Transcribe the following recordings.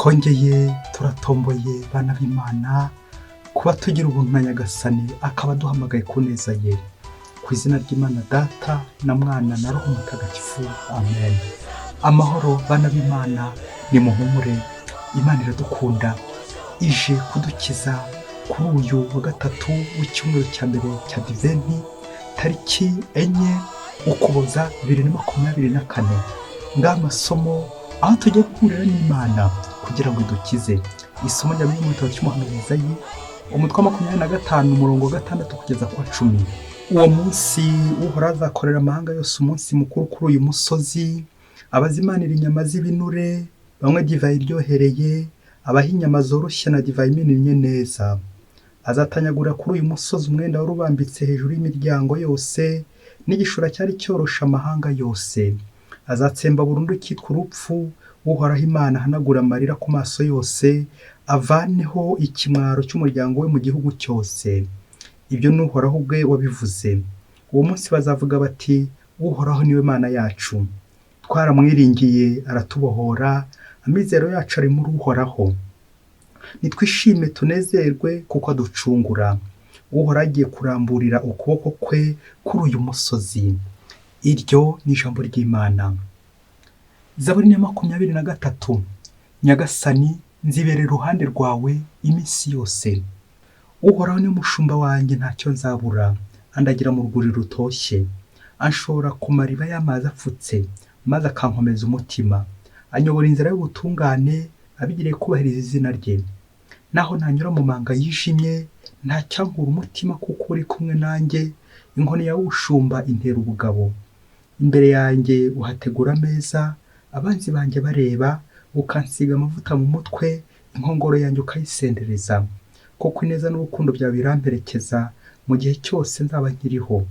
twongeye turatomboye bana b'Imana kuba tugira ubuntu na Nyagasani akaba duhamagaye ku neza ye, ku izina ry'Imana Data na Mwana na Roho Mutagatifu, amen. Amahoro bana b'Imana, nimuhumure, Imana iradukunda, ije kudukiza kuri uyu wa gatatu w'icyumweru cya mbere cya Adventi, tariki 4 Ukuboza 2024. Ng'amasomo aho tugiye guhurira n'Imana kugira ngo idukize. Isomo rya mu gitabo cy'umuhanuzi umutwe wa 25 umurongo wa 6 kugeza kwa 10. Uwo munsi Uhoraho azakorera amahanga yose umunsi mukuru kuri uyu musozi, abazimanira inyama z'ibinure, bamwe divayi iryohereye, abaha inyama zoroshye na divayi imininnye neza. Azatanyagura kuri uyu musozi umwenda wari ubambitse hejuru y'imiryango yose, n'igishura cyari cyorosha amahanga yose. Azatsemba burundu kitwa urupfu, Uhoraho Imana ahanagura amarira ku maso yose, avaneho ikimwaro cy'umuryango we mu gihugu cyose. Ibyo ni Uhoraho ubwe wabivuze. Uwo munsi bazavuga bati, Uhoraho niwe Mana yacu, twaramwiringiye aratubohora, amizero yacu ari muri Uhoraho. Nitwishime tunezerwe kuko aducungura. Uhoraho agiye kuramburira ukuboko kwe kuri uyu musozi. Iryo ni ijambo ry'Imana. Zaburi ya 23. Nyagasani, nzibere iruhande rwawe iminsi yose. Uhoraho ni umushumba wanjye, ntacyo nzabura. Andagira mu rwuri rutoshye, anshora ku mariba y'amazi afutse, maze akankomeza umutima. Anyobora inzira y'ubutungane, abigiriye kubahiriza izina rye. Naho nanyura mu manga yijimye, ntacyankura umutima kuko uri kumwe nanjye. Inkoni yawe ushumba intera ubugabo. Imbere yanjye uhategura ameza, abanzi banjye bareba, ukansiga amavuta mu mutwe, inkongoro yanjye ukayisendereza. Kuko ineza n'urukundo byawe biramperekeza mu gihe cyose nzaba nkiriho.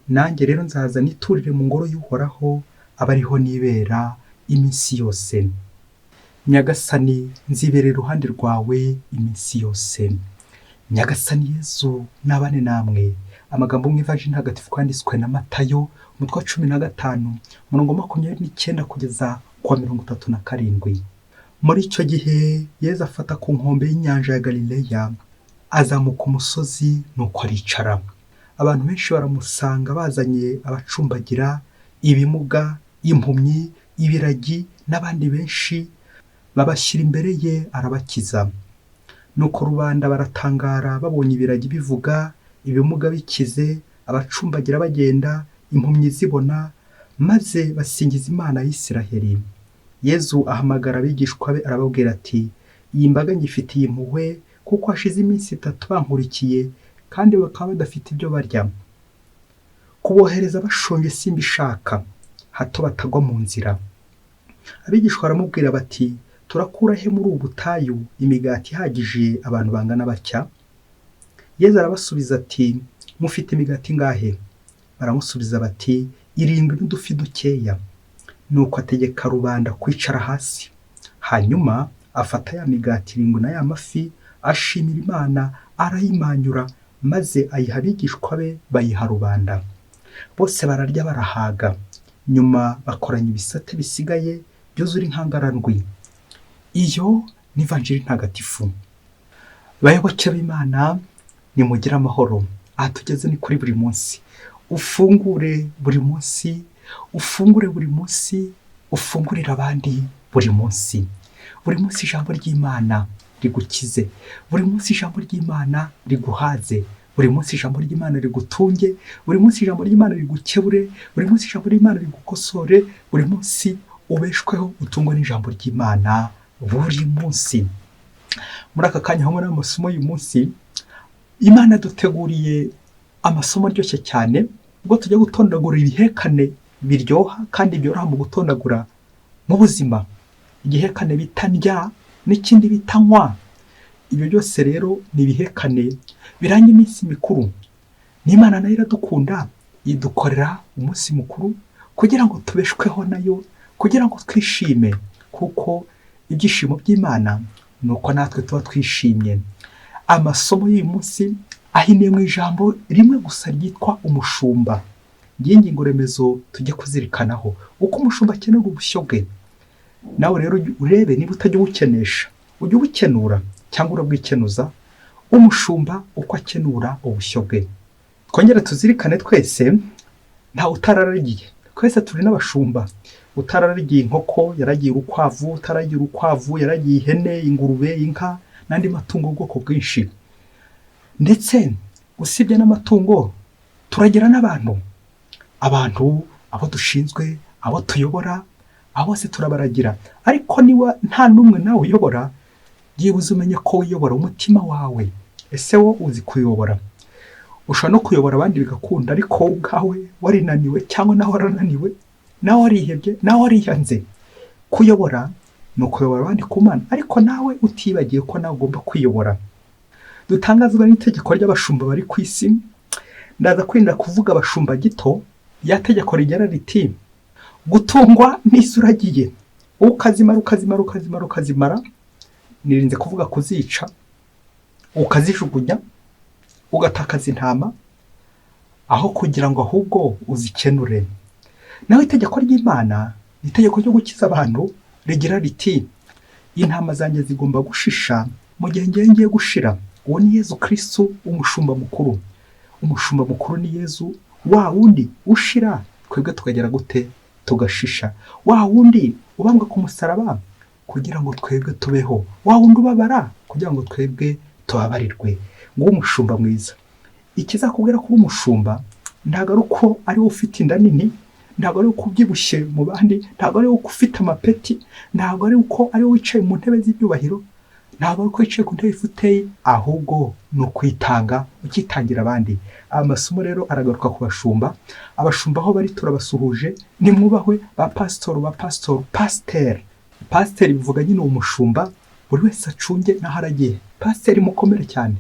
Nanjye rero nzaza niturire mu ngoro y'Uhoraho, aba ariho nibera iminsi yose. Nyagasani, nzibere iruhande rwawe iminsi yose. Nyagasani Yesu nabane namwe. Amagambo mu ivanjili ntagatifu kwanditswe na Matayo, umutwe wa 15 umurongo wa 29 kugeza kwa 37. Muri icyo gihe Yesu afata ku nkombe y'inyanja ya Galileya, azamuka umusozi nuko aricara. Abantu benshi baramusanga bazanye abacumbagira, ibimuga, impumyi, ibiragi n'abandi benshi, babashyira imbere ye arabakiza. Nuko rubanda baratangara babonye ibiragi bivuga, ibimuga bikize, abacumbagira bagenda, impumyi zibona, maze basingiza Imana y'Isiraheli. Yesu ahamagara abigishwa be arababwira ati, iyi mbaga nyifitiye impuhwe kuko hashize iminsi 3 bankurikiye kandi bakaba badafite ibyo barya. Kubohereza bashonje simbishaka, hato batagwa mu nzira. Abigishwa baramubwira bati, turakura he muri ubu butayu imigati ihagije abantu bangana batya? Yesu arabasubiza ati, mufite imigati ngahe? Baramusubiza bati, 7 n'udufi dukeya. Nuko ategeka rubanda kwicara hasi. Hanyuma afata ya migati 7 na ya mafi, ashimira Imana, arayimanyura, maze ayiha abigishwa be, bayiha rubanda. Bose bararya barahaga. Nyuma bakoranya ibisate bisigaye byuzura inkangarandwi. Iyo ni ivanjili ntagatifu. Bayoboke b'Imana, nimugire amahoro. Aha tugeze ni kuri buri munsi. Ufungure buri munsi, ufungure buri munsi, ufungurira abandi buri munsi. Buri munsi ijambo ry'Imana rigukize. Buri munsi ijambo ry'Imana riguhaze. Buri munsi ijambo ry'Imana rigutunge. Buri munsi ijambo ry'Imana rigukebure. Buri munsi ijambo ry'Imana rigukosore. Buri munsi ubeshweho utungwa n'ijambo ry'Imana buri munsi. Muri aka kanya hamwe n'amasomo y'uyu munsi, Imana duteguriye amasomo aryoshye cyane, ubwo tujya gutondagura ibihekane biryoha kandi byoroha mu gutondagura mu buzima. Igihekane bita ndya n'ikindi bita nywa. Ibyo byose rero ni ibihekane biranga iminsi mikuru. N'Imana nayo iradukunda, idukorera umunsi mukuru kugira ngo tubeshweho nayo, kugira ngo twishime, kuko ibyishimo by'Imana nuko natwe tuba twishimye. Amasomo y'uyu munsi ahiniye mu ijambo rimwe gusa ryitwa umushumba. Ingingo remezo tujye kuzirikanaho uko umushumba akenera ubushyo bwe. Nawe rero urebe niba utajya ubukenesha. ujya ubukenura cyangwa urabwikenuza, umushumba uko akenura ubushyo bwe. Twongere tuzirikane twese nta utararagiye, twese turi n'abashumba. Utararagiye inkoko yaragiye urukwavu, utaragiye urukwavu yaragiye ihene, ingurube, inka n'andi matungo ubwoko bwinshi. Ndetse usibye n'amatungo turagira n'abantu, abo dushinzwe, abo tuyobora, abo se turabaragira. Ariko niba nta n'umwe nawe uyobora, byibuze umenye ko uyobora umutima wawe. Ese wo uzi kuyobora? Ushobora no kuyobora abandi bigakunda, ariko ubwawe warinaniwe cyangwa nawe warananiwe, nawe warihebye, nawe wariyanze. Kuyobora ni ukuyobora abandi ku Mana, ariko nawe utibagiye ko nawe ugomba kwiyobora. Dutangazwa n'itegeko ry'abashumba bari ku isi. Ndaza kwenda kuvuga abashumba gito. Ya tegeko rigera riti gutungwa n'isi uragiye, ukazimara, nirinze kuvuga kuzica, ukazijugunya, ugatakaza intama, aho kugira ngo ahubwo uzikenure. Nawe itegeko ry'Imana ni itegeko ryo gukiza abantu, rigira riti intama zanjye zigomba gushisha mu gihe ngiye gushira. Uwo ni Yezu Kristo, umushumba mukuru. Umushumba mukuru ni Yezu, wa wundi ushira, twebwe tukagera gute? Tugashisha. Wa wundi ubambwa ku musaraba kugira ngo twebwe tubeho, wa wundi ubabara kugira ngo twebwe tubabarirwe. Ngo umushumba mwiza. Ikizakubwira ko umushumba ntabwo ari uko ari ufite inda nini, ntabwo ari uko ubyibushye mu bandi, ntabwo ari uko ufite amapeti, ntabwo ari uko ari wicaye mu ntebe z'ibyubahiro, ntabwo ari uko wicaye ku ntebe ifuteye, ahubwo ni ukwitanga, ukitangira abandi. Amasomo rero aragaruka ku bashumba. Abashumba aho bari turabasuhuje, nimwubahwe ba pastor, pasiteri bivuga nyine umushumba, buri wese acunge n'aho aragiye. Pasiteri mukomere cyane.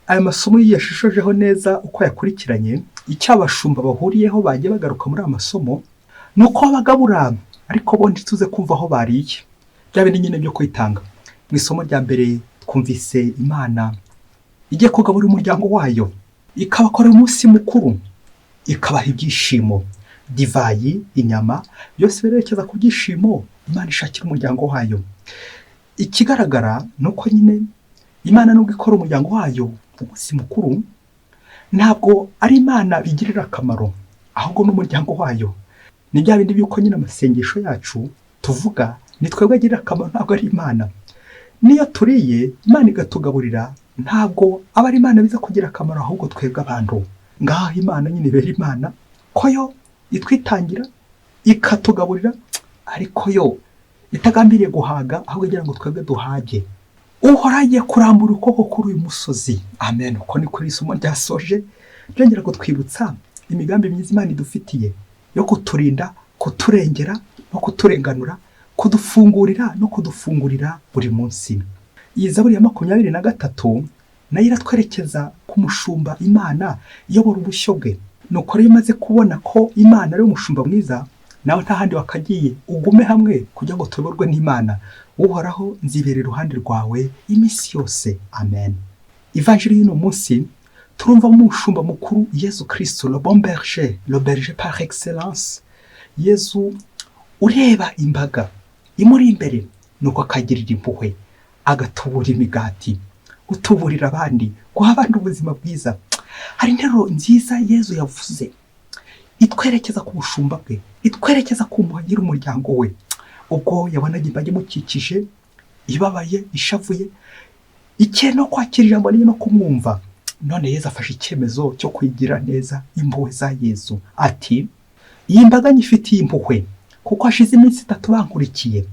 Aya masomo yashushojeho neza uko yakurikiranye. Icyo abashumba bahuriyeho bagiye bagaruka muri aya masomo ni uko bagabura, ariko bo ntituze kumva aho bariye. Bya bindi nyine byo kwitanga. Mu isomo rya mbere twumvise Imana igiye kugabura umuryango wayo, ikabakorera umunsi mukuru, ikabaha ibyishimo, divayi, inyama, byose birerekeza ku byishimo Imana ishakira umuryango wayo. Ikigaragara ni uko nyine Imana nubwo ikora umuryango wayo umunsi mukuru, ntabwo ari Imana bigirira akamaro, ahubwo n'umuryango wayo. Ni bya bindi by'uko nyine amasengesho yacu tuvuga ni twebwe agirira akamaro, ntabwo ari Imana. Niyo turiye Imana igatugaburira, ntabwo aba ari Imana biza kugira akamaro, ahubwo twebwe abantu. Ngaho Imana nyine ibera Imana ko yo itwitangira ikatugaburira, ariko yo itagambiriye guhaga, ahubwo igira ngo twebwe duhage. Uhora agiye kurambura ukuboko kuri uyu musozi. Amen. Uko ni kuri isomo ryasoje byongera kutwibutsa imigambi myiza Imana idufitiye yo kuturinda, kuturengera no kuturenganura, kudufungurira no kudufungurira buri munsi. Iyi Zaburi ya 23 nayo iratwerekeza ku mushumba Imana iyobora ubushyo bwe. Nuko rero imaze kubona ko Imana ari umushumba mwiza, nawe nta handi wakagiye, ugume hamwe kugira ngo tuyoborwe n'Imana. Uhoraho nzibera iruhande rwawe iminsi yose. Amen. Ivanjiri y'uno munsi turumva mu mushumba mukuru Yezu Kristo, le bon berger, le berger par excellence. Yezu ureba imbaga imuri imbere, nuko akagirira impuhwe, agatubura imigati, utuburira abandi, guha abandi ubuzima bwiza. Hari interuro nziza Yezu yavuze itwerekeza ku bushumba bwe, itwerekeza ku muhagira umuryango we. Ubwo yabonaga imbaga imukikije, ibabaye, ishavuye, no kwakira ijambo no kumwumva, none Yezu afashe icyemezo cyo kwigira neza impuhwe za Yezu. Ati, iyi mbaga nyifitiye impuhwe kuko hashize iminsi 3 bankurikiye.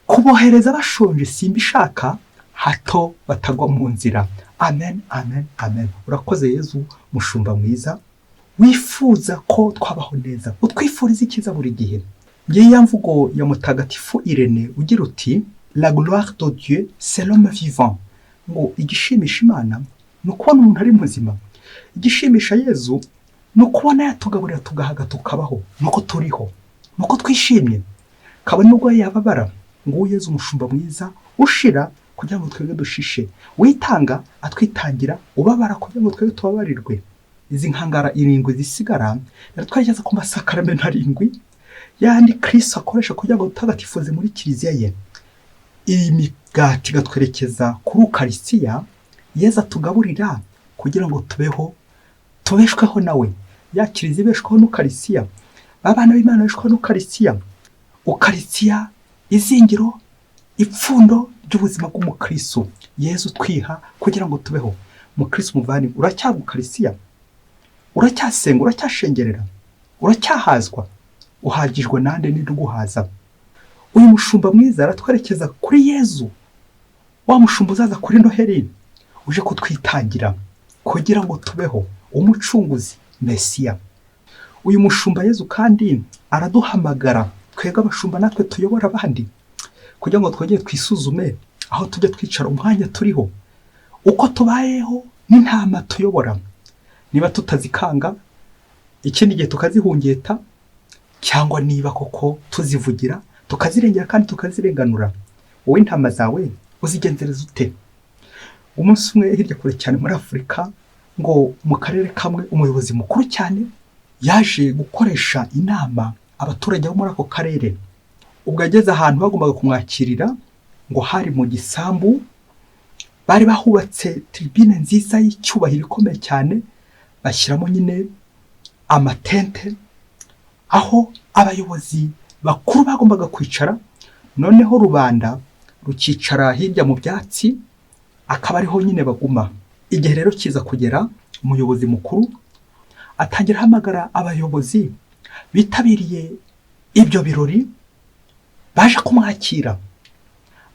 Kubohereza bashonje simbishaka, hato batagwa mu nzira. Amen, amen, amen. Urakoze Yezu, mushumba mwiza, wifuza ko twabaho neza, utwifuriza ikiza buri gihe. Ngiye yamvugo ya mutagatifu Irene ugira uti, la gloire de Dieu c'est l'homme vivant. Ngo igishimisha Imana ni ukubona umuntu ari muzima. Igishimisha Yezu ni ukubona yatugaburira tugahaga tukabaho, nuko turiho, nuko twishimye. Kabone nubwo yababara, ngo Yezu umushumba mwiza ushira kugira ngo twebwe dushishe, witanga atwitangira, ubabara kugira ngo twebwe tubabarirwe. Izi nkangara 7 zisigara natwageza ku masakaramentu 7 yandi Kristo akoresha kugira ngo tutagatifuze muri kiliziya ye. bwacu gatwerekeza kuri ukarisitiya Yezu atugaburira kugira ngo tubeshweho nawe. Yakiriza ibeshweho n'ukarisitiya, babana b'Imana beshweho n'ukarisitiya. Ukarisitiya izingiro, ipfundo ry'ubuzima bw'umukristo Yezu twiha kugira ngo tubeho. Mukristo muvani, uracyaga ukarisitiya? Uracyasenga? Uracyashengerera? Uracyahazwa? Uhagijwe nande n'induguhaza? Uyu mushumba mwiza aratwerekeza kuri Yezu, wa mushumba uzaza kuri Noheli uje kutwitangira kugira ngo tubeho, umucunguzi Mesiya. Uyu mushumba Yezu kandi araduhamagara twebwe abashumba natwe tuyobora abandi kugira ngo twongere twisuzume aho tujya twicara umwanya turiho, uko tubayeho n'intama tuyobora. Niba tutazikanga ikindi gihe tukazihungeta, cyangwa niba koko tuzivugira tukazirengera kandi tukazirenganura. Wowe intama zawe uzigenzereza ute? Umunsi umwe hirya kure cyane muri Afurika, ngo mu karere kamwe umuyobozi mukuru cyane yaje gukoresha inama abaturage bo muri ako karere. Ubwo ageze ahantu bagombaga kumwakirira, ngo hari mu gisambu, bari bahubatse tribune nziza y'icyubahiro ikomeye cyane, bashyiramo nyine amatente aho abayobozi bakuru bagombaga kwicara, noneho rubanda rukicara hirya mu byatsi, akaba ariho nyine baguma. Igihe rero kiza kugera, umuyobozi mukuru atangira ahamagara abayobozi bitabiriye ibyo birori baje kumwakira.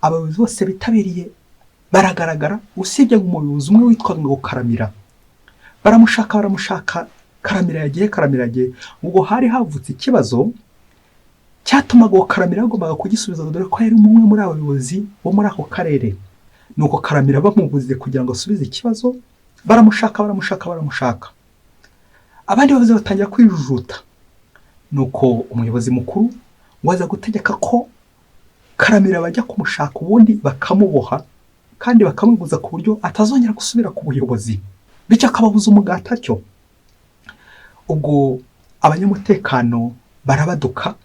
Abayobozi bose bitabiriye baragaragara, usibye umuyobozi umwe witwa ngo Karamira. Baramushaka, Karamira yagiye. Ubwo hari havutse ikibazo cyatumaga Karamira agombaga kugisubiza, dore ko yari umwe muri abayobozi bo muri ako karere. Nuko Karamira bamubuze kugira ngo asubize ikibazo, baramushaka. Abandi bavuze batangira kwijujuta. Nuko umuyobozi mukuru waza gutegeka ko Karamira bajya kumushaka, ubundi bakamuboha kandi bakamubuza ku buryo atazongera gusubira ku buyobozi, bityo akababuza umugati cyo. Ubwo abanyamutekano barabaduka,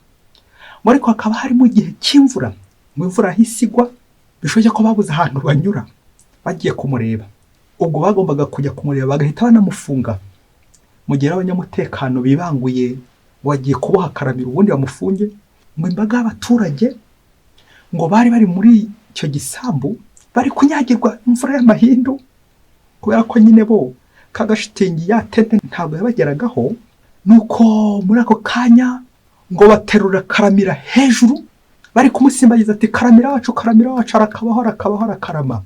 ariko hakaba hari mu gihe cy'imvura, ngo imvura hisigwa, bishoboye ko babuze ahantu banyura bagiye kumureba. Ubwo bagombaga kujya kumureba, bagahita banamufunga. Mu gihe abanyamutekano bibanguye wagiye kuboha Karamira ubundi bamufunge, ngo imbaga y'abaturage ngo bari muri icyo gisambu bari kunyagirwa imvura y'amahindu, kubera ko nyine bo kagashitingi ya tente ntabwo yabageragaho. Nuko muri ako kanya ngo baterura Karamira hejuru, bari kumusimbagiza ati Karamira wacu arakabaho arakarama.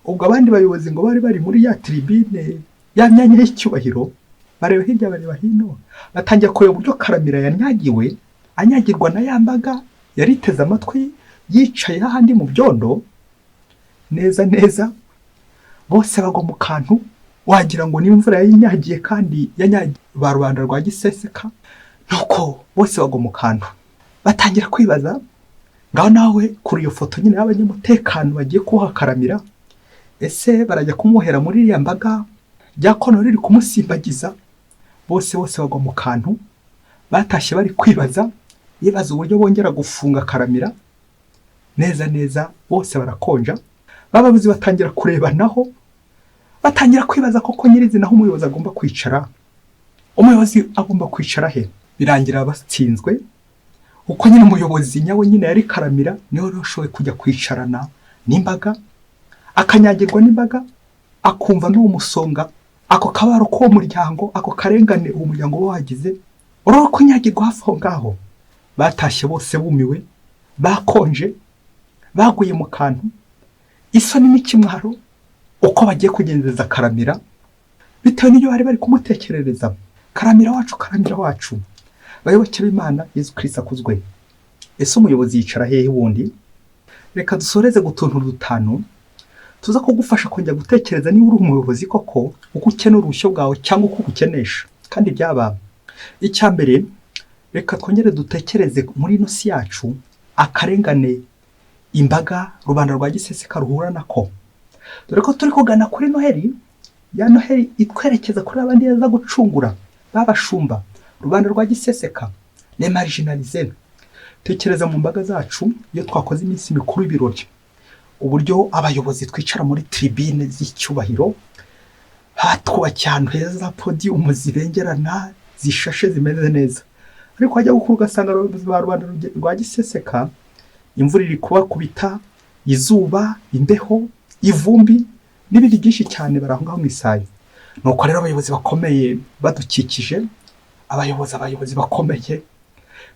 Ubwo abandi bayobozi ngo bari muri ya tribune ya myanya y'icyubahiro, bareba hirya bareba hino, batangira kureba uburyo Karamira yanyagiwe, anyagirwa na ya mbaga yariteze amatwi yicaye hahandi mu byondo neza. Bose bagwa mu kantu, wagira ngo ni imvura yinyagiye kandi yanyagiye ba rubanda rwa giseseka. Nuko bose bagwa mu kantu, batangira kwibaza, ngaho nawe kuri iyo foto nyine y'abanyamutekano bagiye kuha Karamira, ese barajya kumuhera muri iriya mbaga rya kono riri kumusimbagiza? Bose bagwa mu kantu, batashye bari kwibaza uburyo bongera gufunga Karamira neza. Bose barakonja, bababuzi batangira kurebanaho, batangira kwibaza koko nyirizina aho umuyobozi agomba kwicara. Umuyobozi agomba kwicara he? Birangira batsinzwe, uko nyine umuyobozi nyawe nyine yari Karamira niwe washoboye kujya kwicarana n'imbaga, akanyagirwa n'imbaga, akumva n'uwo musonga, ako kabaro k'uwo muryango, ako karengane uwo muryango wagize, urabona kunyagirwa hafi aho ngaho. Batashye bose bumiwe, bakonje, baguye mu kantu, isoni n'ikimwaro uko bagiye kugenzeza Karamira, bitewe n'ibyo bari kumutekerereza. Karamira wacu, bayoboke b'Imana, Yezu Kristo akuzwe. Ese umuyobozi yicara hehe wundi? Reka dusoreze gutuntu dutanu tuza kugufasha kongera gutekereza niba uri umuyobozi koko, uko ukenera urushyo bwawe cyangwa uko ugukenesha kandi byaba. Icya mbere, reka twongere dutekereze muri ino si yacu akarengane imbaga rubanda rwa giseseka ruhura nako. Dore ko turi kugana kuri Noheli, ya Noheli itwerekeza kuri abandi yaza gucungura, babashumba rubanda rwa giseseka, les marginalisés. Tekereza mu mbaga zacu iyo twakoze iminsi mikuru y'ibirori, uburyo abayobozi twicara muri tribune z'icyubahiro, hatwubakiye ahantu heza, podiyumu zibengerana zishashe zimeze neza, ariko wajya gukura ugasanga abayobozi ba rubanda rwa giseseka, imvura iri kubakubita, izuba, imbeho, ivumbi n'ibindi byinshi cyane bari aho ngaho mu isayo. Nuko rero abayobozi bakomeye badukikije, abayobozi bakomeye,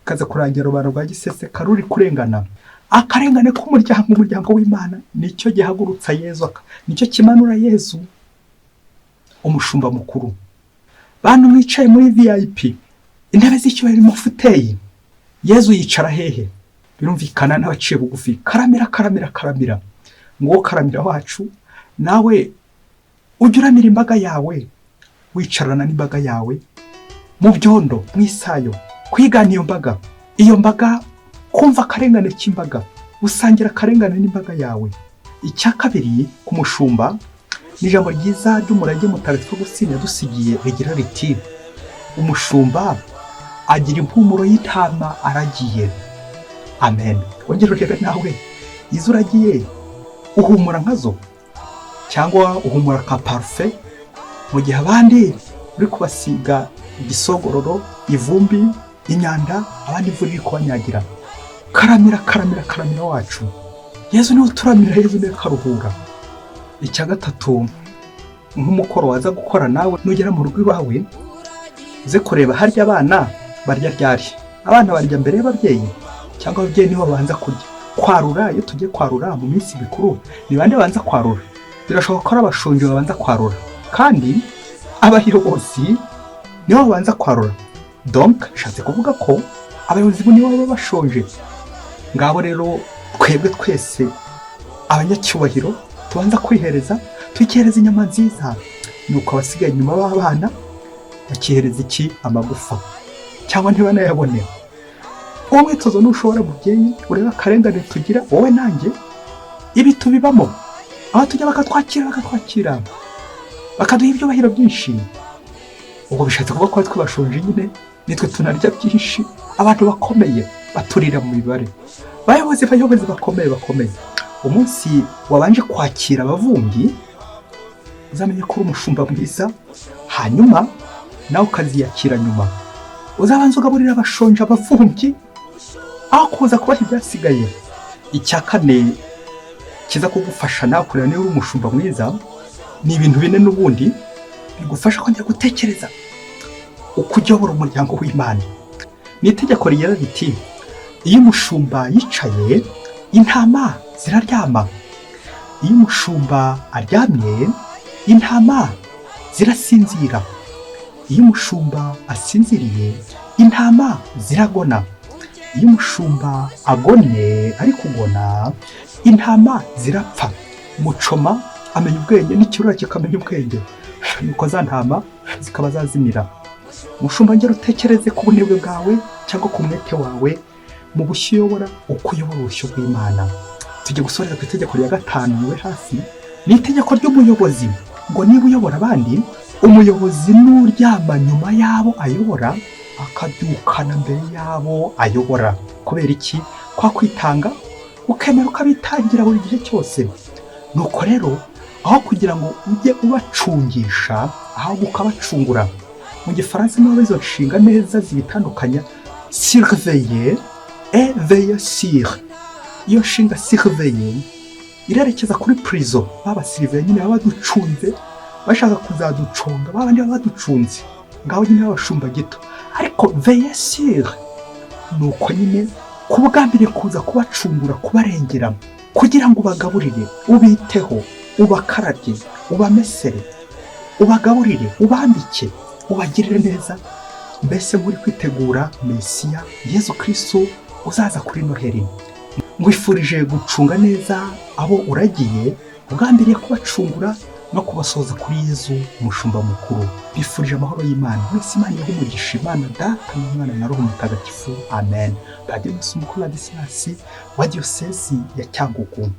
kaza kurangira rubanda rwa giseseka ruri kurengana. Akarengane k'umuryango w'Imana nicyo gihagurutsa Yezu, nicyo kimanura Yezu umushumba mukuru. Bantu mwicaye muri VIP, intebe z'icyubahiro mu futeyi, Yezu yicara hehe? Birumvikana n'abaciye bugufi, karamira. Ngo karamira wacu, nawe ujya uramira imbaga yawe, wicarana n'imbaga yawe mu byondo, mu isayo, kwigana iyo mbaga, kumva akarengane k'imbaga, usangira akarengane n'imbaga yawe. Icya kabiri ku mushumba, ni ijambo ryiza ry'umurage mutagatifu Agustin yadusigiye rigira riti, umushumba agira impumuro y'intama aragiye. Amen. Wongere urebe nawe, izo uragiye uhumura nkazo cyangwa uhumura ka parufe, mu gihe abandi uri kubasiga igisogororo, ivumbi, inyanda, abandi imvura iri kubanyagira. Karamira wacu, Yezu niwe uturamira, Yezu niwe karuhura. Icya gatatu, nk'umukoro waza gukora nawe nugera mu rugo iwawe, uze kureba harya abana barya ryari. Abana barya mbere y'ababyeyi cyangwa ababyeyi nibo babanza kurya? Kwarura, iyo tugiye kwarura mu minsi mikuru, ni bande banza kwarura? Birashoboka ko ari abashonje babanza kwarura, kandi abayobozi nibo babanza kwarura. Donc nshatse kuvuga ko abayobozi bo nibo baba bashonje. Ngabo rero twebwe twese abanyacyubahiro tubanza kwihereza, tukihereza inyama nziza, nuko abasigaye nyuma b'abana bakihereza iki? Amagufa, cyangwa ntibanayabone. Uwo mwitozo ntushobora mubyeyi, ureba akarengane tugira wowe nanjye, ibi tubibamo. Aho tujya bakatwakira, bakaduha ibyubahiro byinshi. Ubwo bishatse kuvuga ko twe bashonje nyine, nitwe tunarya byinshi. Abantu bakomeye baturira mu mibare, bayobozi bakomeye. Umunsi wabanje kwakira abavumbi, uzamenye ko uri umushumba mwiza, hanyuma nawe ukaziyakira nyuma. Uzabanza ugaburira abashonje, abavumbi, aho kuza kubaha ibyasigaye. Icya kane kiza kugufasha nawe kureba niba uri umushumba mwiza, ni ibintu bine n'ubundi bigufasha kongera gutekereza uko uyobora umuryango w'Imana. Ni itegeko rigira riti, iyo umushumba yicaye, intama ziraryama. Iyo umushumba aryamye, intama zirasinzira. Iyo umushumba asinziriye, intama ziragona. Iyo umushumba agonye, ari kugona, intama zirapfa. Umucoma amenya ubwenge, n'ikirura kikamenya ubwenge, nuko za ntama zikaba zazimira. Umushumba ngera utekereze ku bunebwe bwawe cyangwa ku mwete wawe mu bushyo uyobora, uko uyobora ubushyo bw'Imana. Tujye gusoreza ku itegeko rya gatanu niwe hasi, ni itegeko ry'umuyobozi, ngo niba uyobora abandi, umuyobozi n'uryama nyuma y'abo ayobora, akabyukana mbere y'abo ayobora. Kubera iki? Kwa kwitanga, ukemera ukabitangira buri gihe cyose. Nuko rero aho kugira ngo ujye ubacungisha, ahubwo ukabacungura. Mu gifaransa niho izo nshinga neza zibitandukanya, surveiller et veiller sur. Iyo nshinga surveiller irerekeza kuri prison, babasirive nyine baba baducunze, bashaka kuzaduconga, babandi baba baducunze, ngaho nyine abashumba gito. Ariko veiller sur nuko nyine kubugambire kuza kubacungura, kubarengera, kugira ngo ubagaburire, ubiteho, ubakarabye, ubamesere, ubagaburire, ubambike, ubagirire neza. Mbese muri kwitegura Mesiya Yezu Kristo uzaza kuri Noheli. Ngwifurije gucunga neza abo uragiye, ugambiriye kubacungura no kubasoza kuri Yezu umushumba mukuru. Bifurije amahoro y'Imana. Mwese Imana ibahe umugisha, Imana Data n'Umwana na Roho Mutagatifu. Amen. Padiri Musumukuru wa Diyosezi ya Cyangugu.